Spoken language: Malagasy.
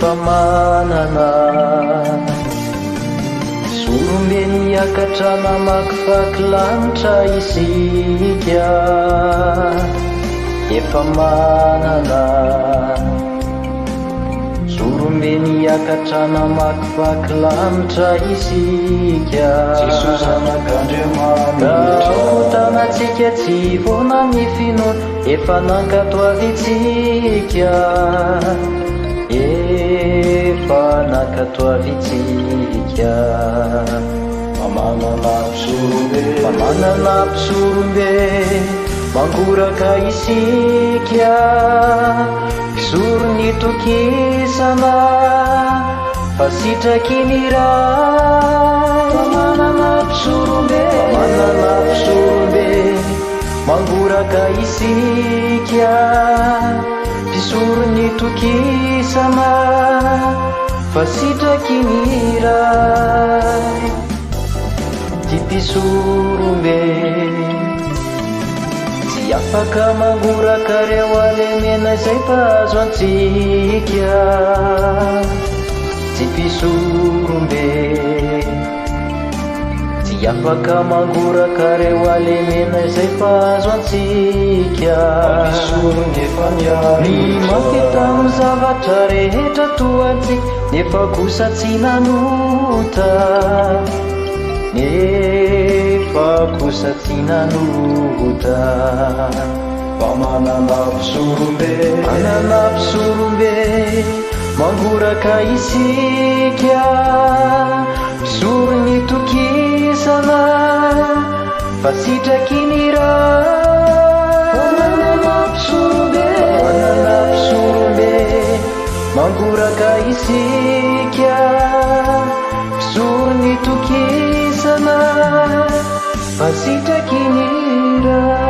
efa manana sorombe niakatra namakivaky lanitra isika efa manana sorombe niakatra namakivaky lanitra isika tanatsika tsy vona mifino efa nankatoavitsika efa nankatoavitsika mamanana mpisorombe mangoraka isika kisoro nitokisana fa sitraky ny ray mamanana mpisorombe mangoraka isika pisoro nitokisana fa sitraky ny ray ty mpisorombe tsy afaka mangoraka reo alemena izay mpahazo antsika ty mpisorombe tsy afaka mangoraka reo alemena izay mpahazo antsika ny makita amin'ny zavatra rehetra toantsika nefa kosa tsy nanota nefa kosa tsy nanota fa manana mpisorombe mangoraka isika pisoro nitokisana fa sitraky ny ray manana mpisorombe mangoraka isika pisoro nitokisana fa sitraky ny ray